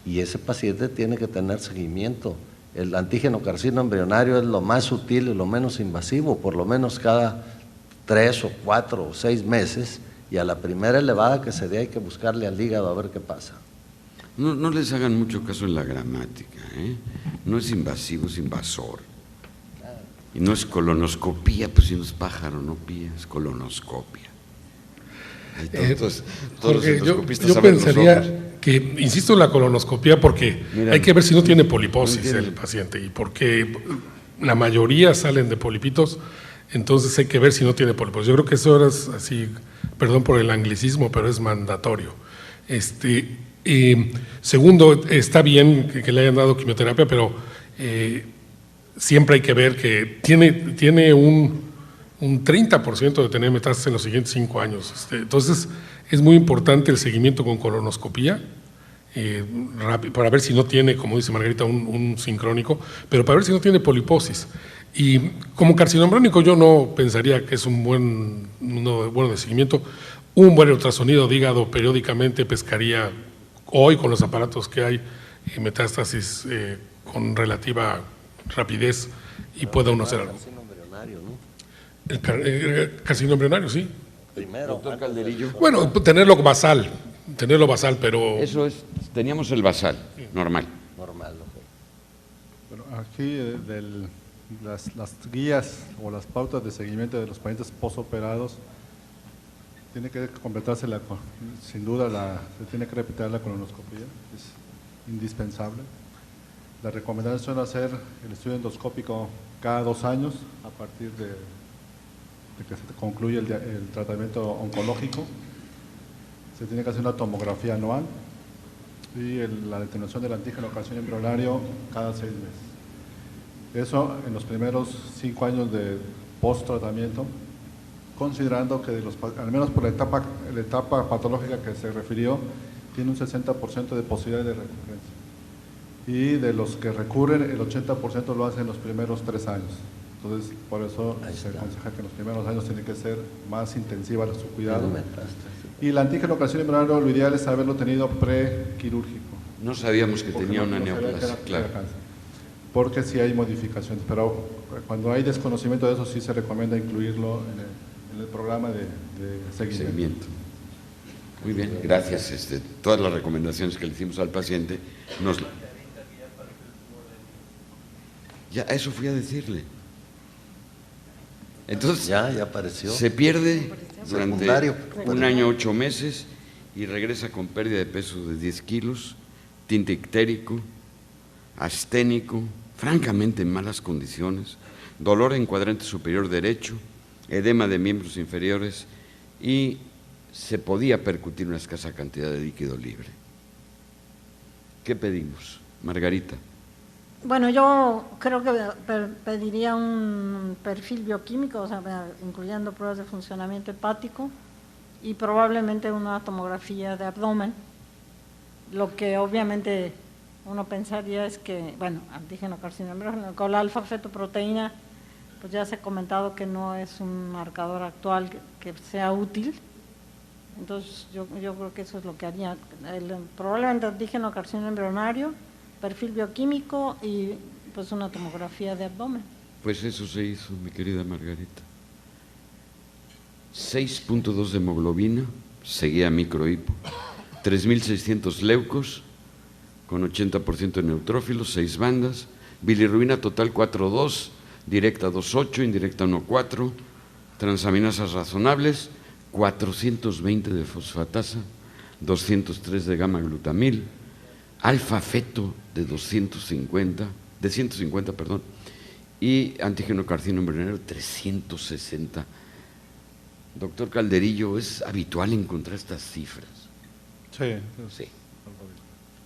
Speaker 5: y ese paciente tiene que tener seguimiento. El antígeno carcino embrionario es lo más sutil y lo menos invasivo, por lo menos cada 3 o 4 o 6 meses, y a la primera elevada que se dé hay que buscarle al hígado a ver qué pasa.
Speaker 1: No les hagan mucho caso en la gramática, ¿eh? No es invasivo, es invasor. Y no es colonoscopía, pues si no es pájaro, no pía, es colonoscopia. Todos los endoscopistas
Speaker 3: yo
Speaker 1: saben los ojos.
Speaker 3: pensaría que, insisto en la colonoscopía, porque hay que ver si no tiene poliposis el paciente, y porque la mayoría salen de polipitos, entonces hay que ver si no tiene poliposis. Yo creo que eso es así, perdón por el anglicismo, pero es mandatorio. Segundo, está bien que le hayan dado quimioterapia, pero siempre hay que ver que tiene un 30% de tener metástasis en los siguientes 5 años. Entonces, es muy importante el seguimiento con colonoscopía, para ver si no tiene, como dice Margarita, un sincrónico, pero para ver si no tiene poliposis. Y como carcinoma yo no pensaría que es uno bueno de seguimiento. Un buen ultrasonido de hígado periódicamente pescaría hoy con los aparatos que hay metástasis con relativa rapidez y pueda uno hacer algo. El carcinoma embrionario, sí.
Speaker 5: Primero,
Speaker 1: doctor Calderillo.
Speaker 3: Bueno, tenerlo basal, pero...
Speaker 1: Eso es, teníamos el basal, normal.
Speaker 5: normal.
Speaker 2: Bueno, aquí las guías o las pautas de seguimiento de los pacientes posoperados, tiene que completarse sin duda se tiene que repetir la colonoscopia, es indispensable. La recomendación es hacer el estudio endoscópico cada 2 años a partir de que se concluye el tratamiento oncológico. Se tiene que hacer una tomografía anual y la determinación del antígeno carcino embrionario cada 6 meses. Eso en los primeros 5 años de post-tratamiento, considerando que al menos por la etapa patológica que se refirió, tiene un 60% de posibilidad de recurrencia. Y de los que recurren, el 80% lo hacen en los primeros 3 años. Entonces, por eso se aconseja que en los primeros años tiene que ser más intensiva su cuidado. Y el antígeno carcino embrionario, lo ideal es haberlo tenido prequirúrgico.
Speaker 1: No sabíamos que tenía una neoplasia, claro.
Speaker 2: Porque sí hay modificaciones, pero cuando hay desconocimiento de eso sí se recomienda incluirlo el programa de seguimiento.
Speaker 1: Muy bien, gracias. Todas las recomendaciones que le hicimos al paciente nos... Ya, eso fui a decirle. Entonces,
Speaker 5: ya apareció.
Speaker 1: Se pierde durante
Speaker 5: Secundario.
Speaker 1: 1 año 8 meses y regresa con pérdida de peso de 10 kilos, tinte ictérico, asténico, francamente en malas condiciones, dolor en cuadrante superior derecho, edema de miembros inferiores y se podía percutir una escasa cantidad de líquido libre. ¿Qué pedimos, Margarita?
Speaker 4: Bueno, yo creo que pediría un perfil bioquímico, o sea, incluyendo pruebas de funcionamiento hepático y probablemente una tomografía de abdomen. Lo que obviamente uno pensaría es que, bueno, antígeno carcinoma, con la alfa-fetoproteína, pues ya se ha comentado que no es un marcador actual que sea útil. Entonces, yo creo que eso es lo que haría. Probablemente antígeno carcinoma embrionario, perfil bioquímico y pues una tomografía de abdomen.
Speaker 1: Pues eso se hizo, mi querida Margarita. 6.2 de hemoglobina, seguía microhipo, 3.600 leucos, con 80% de neutrófilos, 6 bandas, bilirrubina total 4.2, directa 2.8, indirecta 1.4, transaminasas razonables, 420 de fosfatasa, 203 de gamma glutamil, alfa-feto de 150, y antígeno carcinoma embrionario 360. Doctor Calderillo, ¿es habitual encontrar estas cifras?
Speaker 2: Sí.
Speaker 1: Sí.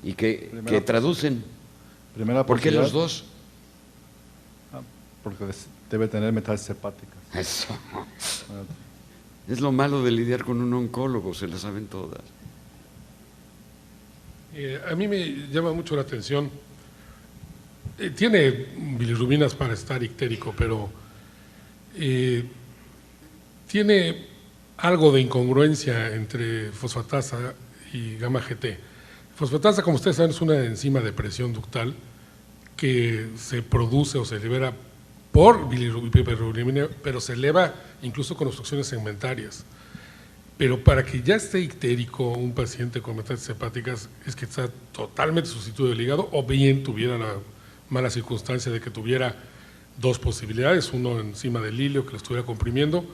Speaker 1: ¿Y qué traducen?
Speaker 2: Primera
Speaker 1: ¿Por qué
Speaker 2: posibilidad,
Speaker 1: los dos?
Speaker 2: Porque debe tener metástasis hepáticas.
Speaker 1: Eso. Es lo malo de lidiar con un oncólogo, se las saben todas.
Speaker 3: A mí me llama mucho la atención, tiene bilirrubinas para estar ictérico, pero tiene algo de incongruencia entre fosfatasa y gamma GT. Fosfatasa, como ustedes saben, es una enzima de presión ductal que se produce o se libera por bilirrubina, pero se eleva incluso con obstrucciones segmentarias. Pero para que ya esté ictérico un paciente con metástasis hepáticas es que está totalmente sustituido del hígado, o bien tuviera la mala circunstancia de que tuviera dos posibilidades, uno encima del hilio que lo estuviera comprimiendo,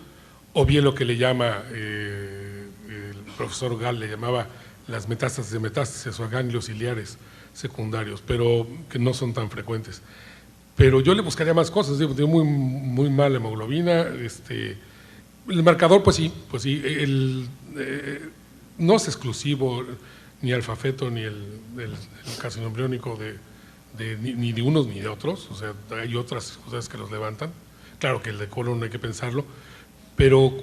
Speaker 3: o bien lo que le llama, el profesor Gall le llamaba las metástasis o ganglios ciliares secundarios, pero que no son tan frecuentes. Pero yo le buscaría más cosas, digo, tiene muy mala hemoglobina, el marcador, pues sí, no es exclusivo ni alfa-feto ni el carcinoma embriónico ni de unos ni de otros, o sea, hay otras cosas que los levantan. Claro que el de colon no hay que pensarlo, pero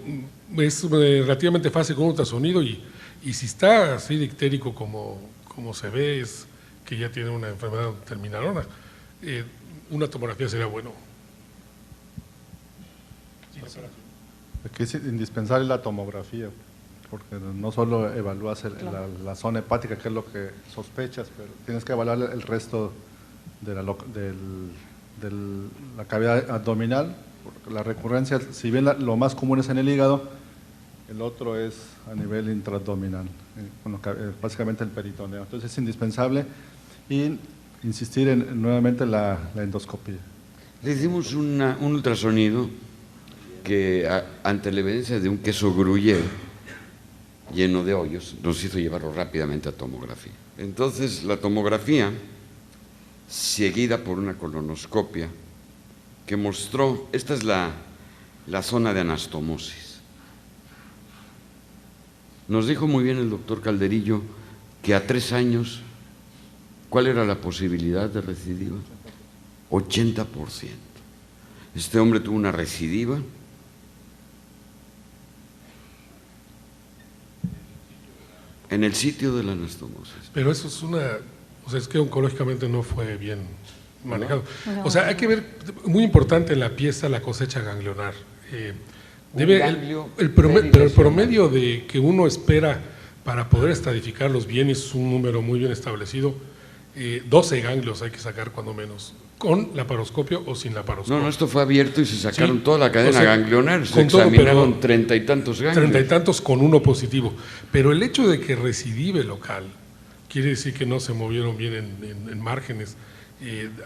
Speaker 3: es relativamente fácil con un ultrasonido y si está así de ictérico como se ve, es que ya tiene una enfermedad terminalona. Una tomografía sería bueno.
Speaker 2: Aquí es indispensable la tomografía, porque no solo evalúas la zona hepática, que es lo que sospechas, pero tienes que evaluar el resto de la cavidad abdominal, porque la recurrencia, si bien lo más común es en el hígado, el otro es a nivel intraabdominal, básicamente el peritoneo. Entonces es indispensable y insistir nuevamente la endoscopía.
Speaker 1: Le hicimos un ultrasonido que ante la evidencia de un queso gruyere lleno de hoyos nos hizo llevarlo rápidamente a tomografía. Entonces la tomografía, seguida por una colonoscopia que mostró, esta es la zona de anastomosis. Nos dijo muy bien el doctor Calderillo que a 3 años, ¿cuál era la posibilidad de recidiva? 80%. Este hombre tuvo una recidiva en el sitio de la anastomosis.
Speaker 3: Pero eso es o sea, es que oncológicamente no fue bien manejado. O sea, hay que ver, muy importante en la pieza, la cosecha ganglionar. Pero el promedio de que uno espera para poder estadificarlos bien, es un número muy bien establecido, 12 ganglios hay que sacar cuando menos, con laparoscopio o sin laparoscopio.
Speaker 1: No, esto fue abierto y se sacaron
Speaker 3: Sí,
Speaker 1: toda la cadena
Speaker 3: o sea,
Speaker 1: ganglionar, se
Speaker 3: con todo,
Speaker 1: examinaron
Speaker 3: pero
Speaker 1: 30 y tantos ganglios.
Speaker 3: 30 y tantos con uno positivo. Pero el hecho de que recidive local quiere decir que no se movieron bien en márgenes.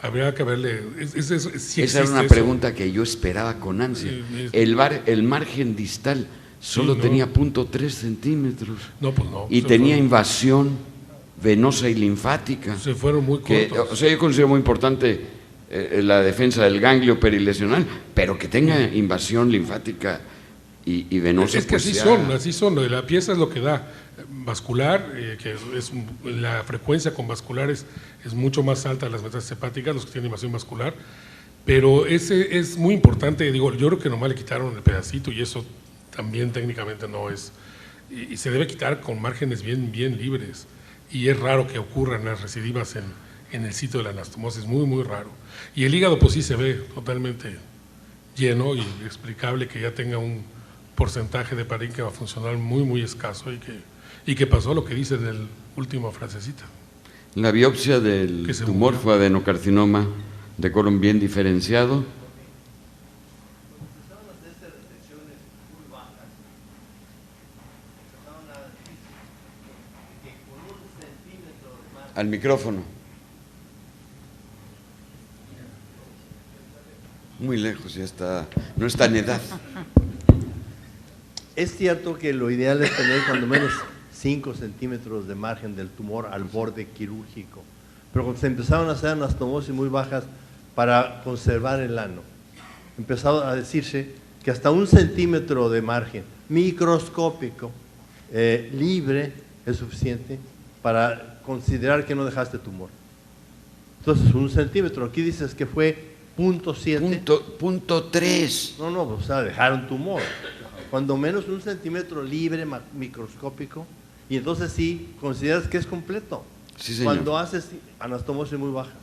Speaker 3: Habría que verle.
Speaker 1: Esa era una pregunta que yo esperaba con ansia. El margen distal solo tenía 0.3 centímetros.
Speaker 3: No, pues no.
Speaker 1: Y tenía invasión venosa y linfática.
Speaker 3: Se fueron muy cortos.
Speaker 1: O sea, yo considero muy importante la defensa del ganglio perilesional, pero que tenga invasión linfática y venosa.
Speaker 3: Es que
Speaker 1: pues
Speaker 3: así son. La pieza es lo que da. Vascular, que la frecuencia con vasculares es mucho más alta de las metástasis hepáticas, los que tienen invasión vascular, pero ese es muy importante. Digo, yo creo que nomás le quitaron el pedacito y eso también técnicamente no es, y se debe quitar con márgenes bien libres, y es raro que ocurran las recidivas en el sitio de la anastomosis, muy raro. Y el hígado pues sí se ve totalmente lleno y explicable que ya tenga un porcentaje de parénquima funcional muy escaso y que pasó lo que dice en el último frasecita.
Speaker 1: La biopsia del tumor fue adenocarcinoma de colon bien diferenciado. Al micrófono. Muy lejos, ya está, no está en edad.
Speaker 6: Es cierto que lo ideal es tener cuando menos 5 centímetros de margen del tumor al borde quirúrgico, pero cuando se empezaron a hacer anastomosis muy bajas para conservar el ano, empezó a decirse que hasta 1 centímetro de margen microscópico libre es suficiente para considerar que no dejaste tumor. Entonces 1 centímetro, aquí dices que fue 0.7.
Speaker 1: 0.3.
Speaker 6: No, o sea, dejaron tumor. Cuando menos 1 centímetro libre microscópico, y entonces sí consideras que es completo.
Speaker 1: Sí, señor.
Speaker 6: Cuando haces anastomosis muy bajas.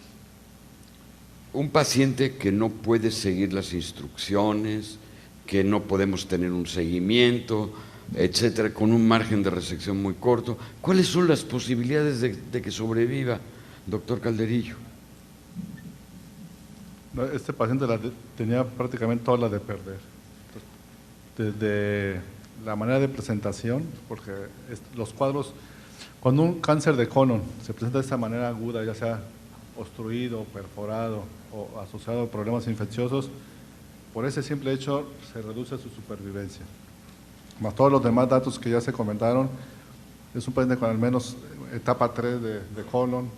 Speaker 1: Un paciente que no puede seguir las instrucciones, que no podemos tener un seguimiento, etcétera, con un margen de resección muy corto, ¿cuáles son las posibilidades de que sobreviva, doctor Calderillo?
Speaker 2: Este paciente tenía prácticamente toda la de perder. Desde la manera de presentación, porque los cuadros, cuando un cáncer de colon se presenta de esta manera aguda, ya sea obstruido, perforado o asociado a problemas infecciosos, por ese simple hecho se reduce su supervivencia. Más todos los demás datos que ya se comentaron, es un paciente con al menos etapa 3 de colon,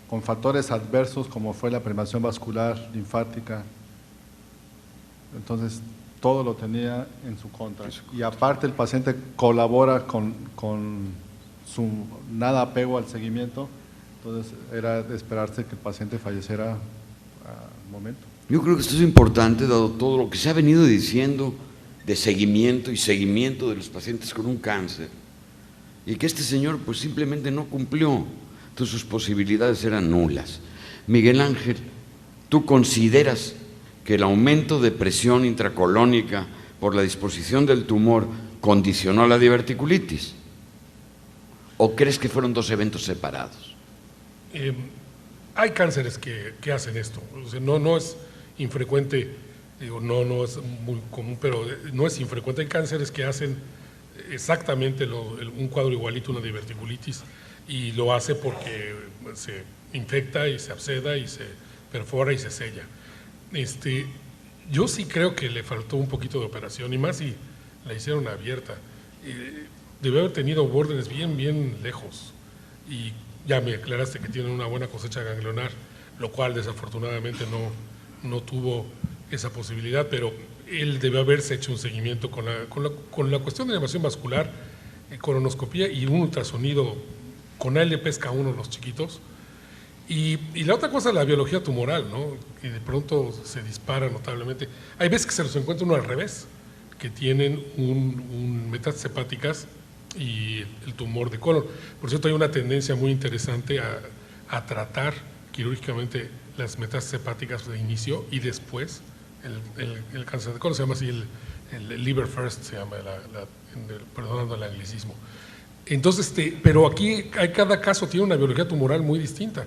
Speaker 2: con factores adversos como fue la primación vascular, linfática. Entonces, todo lo tenía en su contra. Y aparte el paciente colabora con su nada apego al seguimiento, entonces era de esperarse que el paciente falleciera al momento.
Speaker 1: Yo creo que esto es importante, dado todo lo que se ha venido diciendo de seguimiento y seguimiento de los pacientes con un cáncer, y que este señor pues simplemente no cumplió, entonces sus posibilidades eran nulas. Miguel Ángel, ¿tú consideras que el aumento de presión intracolónica por la disposición del tumor condicionó la diverticulitis? ¿O crees que fueron dos eventos separados?
Speaker 3: Hay cánceres que hacen esto. O sea, no es infrecuente, digo, no es muy común, pero no es infrecuente. Hay cánceres que hacen exactamente un cuadro igualito, una diverticulitis, y lo hace porque se infecta y se absceda y se perfora y se sella. Yo sí creo que le faltó un poquito de operación, y más si la hicieron abierta. Debe haber tenido bórdenes bien lejos, y ya me aclaraste que tiene una buena cosecha ganglionar, lo cual desafortunadamente no tuvo esa posibilidad, pero él debe haberse hecho un seguimiento con la cuestión de la invasión vascular, colonoscopía y un ultrasonido con ALP pesca 1 los chiquitos. Y la otra cosa es la biología tumoral, ¿no? Que de pronto se dispara notablemente. Hay veces que se los encuentra uno al revés, que tienen un metástasis hepáticas y el tumor de colon. Por cierto, hay una tendencia muy interesante a tratar quirúrgicamente las metástasis hepáticas de inicio y después el cáncer de colon. Se llama así el liver first, se llama, perdonando el anglicismo. Entonces, pero aquí cada caso tiene una biología tumoral muy distinta.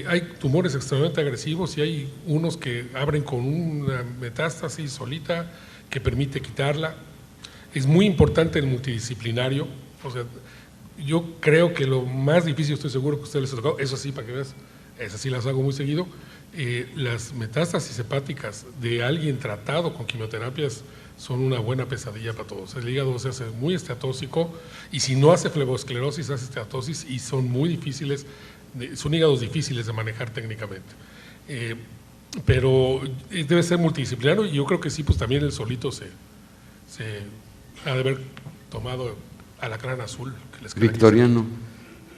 Speaker 3: Hay tumores extremadamente agresivos y hay unos que abren con una metástasis solita que permite quitarla. Es muy importante el multidisciplinario. O sea, yo creo que lo más difícil, estoy seguro que a ustedes les ha tocado, eso sí, para que veas, esas sí las hago muy seguido, las metástasis hepáticas de alguien tratado con quimioterapias son una buena pesadilla para todos. El hígado se hace muy esteatóxico y si no hace flebosclerosis, hace esteatosis y son muy difíciles, son hígados difíciles de manejar técnicamente. Pero debe ser multidisciplinario y yo creo que sí, pues también el solito se ha de haber tomado alacrán azul. Que les
Speaker 1: Victoriano.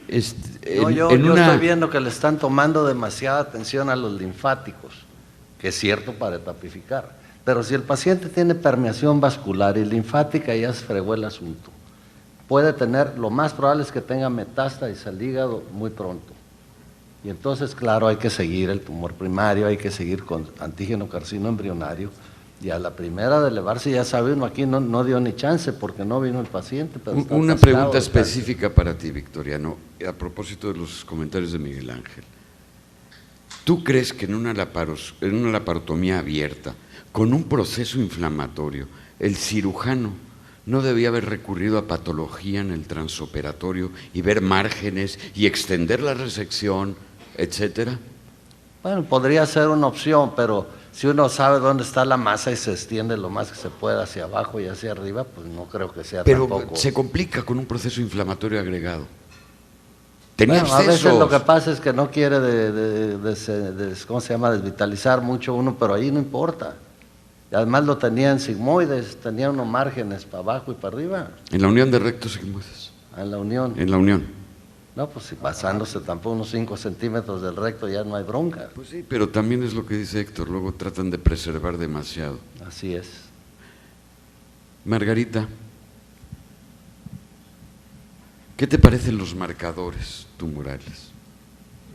Speaker 5: Yo estoy viendo que le están tomando demasiada atención a los linfáticos, que es cierto para etapificar. Pero si el paciente tiene permeación vascular y linfática, ya se fregó el asunto. Puede tener, lo más probable es que tenga metástasis al hígado muy pronto. Y entonces, claro, hay que seguir el tumor primario, hay que seguir con antígeno carcino embrionario. Y a la primera de elevarse, ya sabe uno, aquí no dio ni chance porque no vino el paciente. Pero
Speaker 1: una pregunta específica para ti, Victoriano, a propósito de los comentarios de Miguel Ángel. ¿Tú crees que en una laparotomía abierta, con un proceso inflamatorio, el cirujano no debía haber recurrido a patología en el transoperatorio y ver márgenes y extender la resección, etcétera?
Speaker 5: Bueno, podría ser una opción, pero si uno sabe dónde está la masa y se extiende lo más que se pueda hacia abajo y hacia arriba, pues no creo que sea
Speaker 1: pero
Speaker 5: tampoco.
Speaker 1: Se complica con un proceso inflamatorio agregado.
Speaker 5: Bueno, a veces lo que pasa es que no quiere ¿cómo se llama? Desvitalizar mucho uno, pero ahí no importa. Y además lo tenía en sigmoides, tenía unos márgenes para abajo y para arriba.
Speaker 1: ¿En la unión de rectos sigmoides?
Speaker 5: En la unión.
Speaker 1: En la unión.
Speaker 5: No, pues si pasándose tampoco unos 5 centímetros del recto ya no hay bronca.
Speaker 1: Pues sí, pero también es lo que dice Héctor, luego tratan de preservar demasiado.
Speaker 5: Así es.
Speaker 1: Margarita, ¿qué te parecen los marcadores tumorales?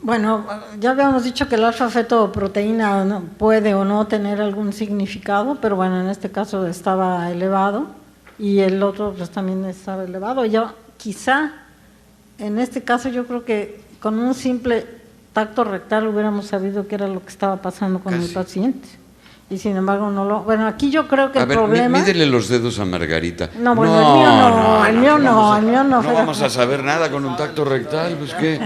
Speaker 4: Bueno, ya habíamos dicho que el alfa-fetoproteína no, puede o no tener algún significado, pero bueno, en este caso estaba elevado y el otro pues también estaba elevado. Yo quizá, en este caso yo creo que con un simple tacto rectal hubiéramos sabido qué era lo que estaba pasando con el paciente. Y sin embargo no lo... Bueno, aquí yo creo que el problema...
Speaker 1: Mídele los dedos a Margarita.
Speaker 4: No, bueno, el mío no.
Speaker 1: No vamos a saber nada con un tacto rectal, pues qué...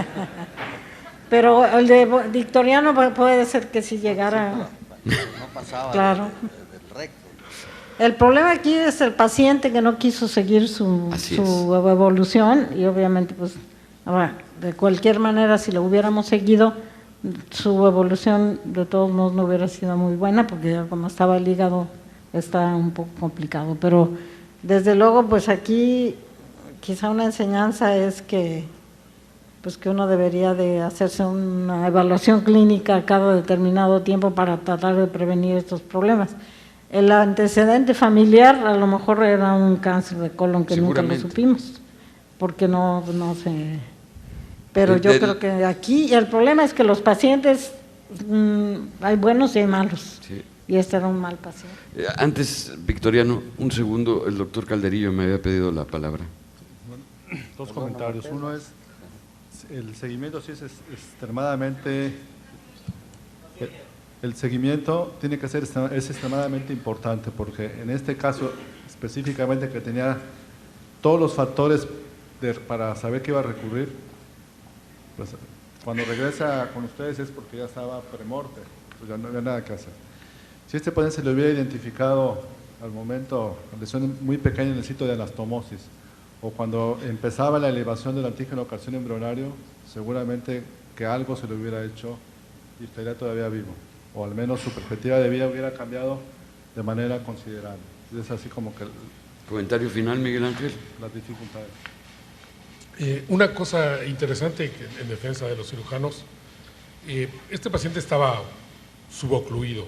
Speaker 4: Pero el de Victoriano puede ser que si llegara...
Speaker 5: No pasaba
Speaker 4: claro.
Speaker 5: del recto.
Speaker 4: El problema aquí es el paciente que no quiso seguir su evolución y obviamente pues ahora, de cualquier manera si lo hubiéramos seguido su evolución de todos modos no hubiera sido muy buena porque ya como estaba el hígado está un poco complicado, pero desde luego pues aquí quizá una enseñanza es que pues que uno debería de hacerse una evaluación clínica cada determinado tiempo para tratar de prevenir estos problemas. El antecedente familiar a lo mejor era un cáncer de colon que nunca lo supimos, porque no se... Pero yo creo que aquí el problema es que los pacientes, hay buenos y hay malos, sí. Y este era un mal paciente.
Speaker 1: Antes, Victoriano, un segundo, el doctor Calderillo me había pedido la palabra.
Speaker 2: Bueno, dos comentarios. Uno es, el seguimiento sí es extremadamente... El seguimiento tiene que ser es extremadamente importante porque en este caso específicamente que tenía todos los factores para saber que iba a recurrir, pues cuando regresa con ustedes es porque ya estaba premorte, pues ya no había nada que hacer. Si este paciente se le hubiera identificado al momento, lesión muy pequeña en el sitio de anastomosis o cuando empezaba la elevación del antígeno carcino embrionario, seguramente que algo se le hubiera hecho y estaría todavía vivo. O al menos su perspectiva de vida hubiera cambiado de manera considerable. Es así como que...
Speaker 1: ¿Comentario final, Miguel Ángel?
Speaker 2: Las dificultades.
Speaker 3: Una cosa interesante en defensa de los cirujanos, este paciente estaba subocluido,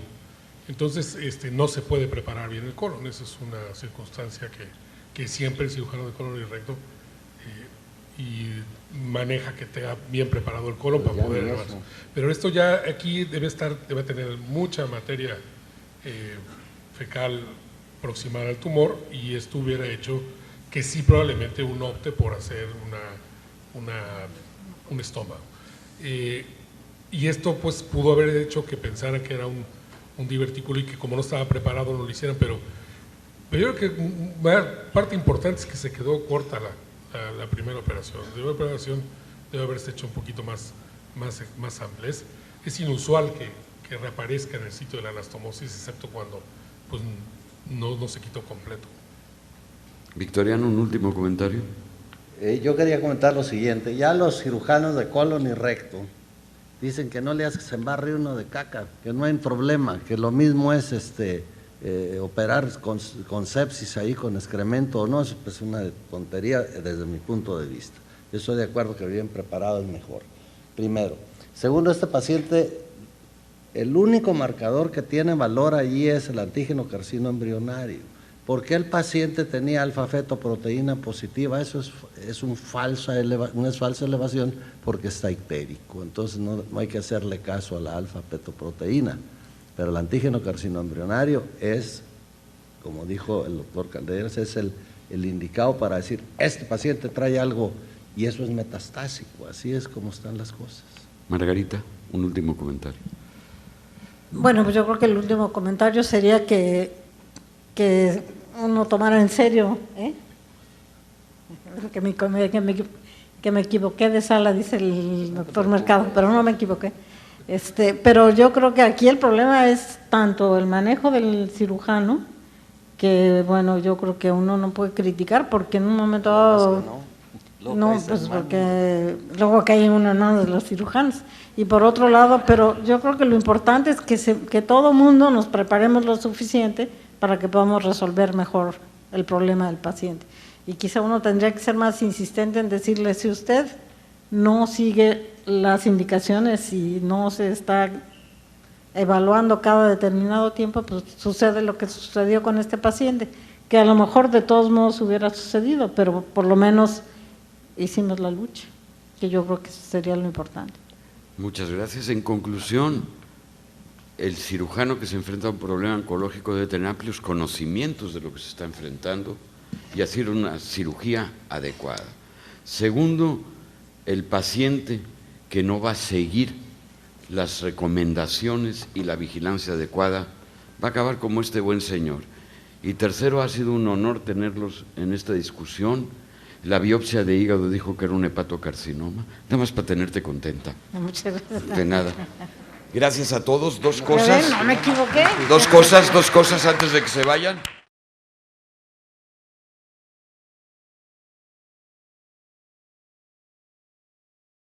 Speaker 3: entonces no se puede preparar bien el colon, esa es una circunstancia que siempre el cirujano de colon y recto y maneja que tenga bien preparado el colon para poder elevar. Pero esto ya aquí debe tener mucha materia fecal proximal al tumor y esto hubiera hecho que sí probablemente uno opte por hacer un estómago. Y esto pues pudo haber hecho que pensara que era un divertículo y que como no estaba preparado no lo hicieran, pero yo creo que una parte importante es que se quedó corta la primera operación. La primera operación debe haberse hecho un poquito más amplia. Es inusual que reaparezca en el sitio de la anastomosis, excepto cuando pues, no se quitó completo.
Speaker 1: Victoriano, un último comentario.
Speaker 5: Yo quería comentar lo siguiente, ya los cirujanos de colon y recto dicen que no le haces embarre uno de caca, que no hay problema, que lo mismo es operar con sepsis ahí, con excremento o no, eso es una tontería desde mi punto de vista. Yo estoy de acuerdo que bien preparado es mejor, primero. Segundo, este paciente, el único marcador que tiene valor allí es el antígeno carcino embrionario. ¿Por qué el paciente tenía alfa-fetoproteína positiva? Eso es una falsa elevación porque está ictérico. Entonces no hay que hacerle caso a la alfa-fetoproteína. Pero el antígeno carcino embrionario es, como dijo el doctor Calderas, es el indicado para decir, este paciente trae algo y eso es metastásico. Así es como están las cosas.
Speaker 1: Margarita, un último comentario.
Speaker 4: Bueno, pues yo creo que el último comentario sería que uno tomara en serio, que me equivoqué de sala, dice el doctor Mercado, pero no me equivoqué. Pero yo creo que aquí el problema es tanto el manejo del cirujano, que bueno, yo creo que uno no puede criticar porque en un momento dado, no, pues porque luego cae uno de los cirujanos. Y por otro lado, pero yo creo que lo importante es que todo mundo nos preparemos lo suficiente para que podamos resolver mejor el problema del paciente. Y quizá uno tendría que ser más insistente en decirle, si usted no sigue las indicaciones y no se está evaluando cada determinado tiempo, pues sucede lo que sucedió con este paciente, que a lo mejor de todos modos hubiera sucedido, pero por lo menos hicimos la lucha, que yo creo que eso sería lo importante.
Speaker 1: Muchas gracias. En conclusión, el cirujano que se enfrenta a un problema oncológico debe tener amplios conocimientos de lo que se está enfrentando y hacer una cirugía adecuada. Segundo, el paciente que no va a seguir las recomendaciones y la vigilancia adecuada va a acabar como este buen señor. Y tercero, ha sido un honor tenerlos en esta discusión. La biopsia de hígado dijo que era un hepatocarcinoma. Nada más para tenerte contenta.
Speaker 4: Muchas gracias.
Speaker 1: De nada. Gracias a todos. Dos cosas.
Speaker 4: No me equivoqué.
Speaker 1: Dos cosas antes de que se vayan.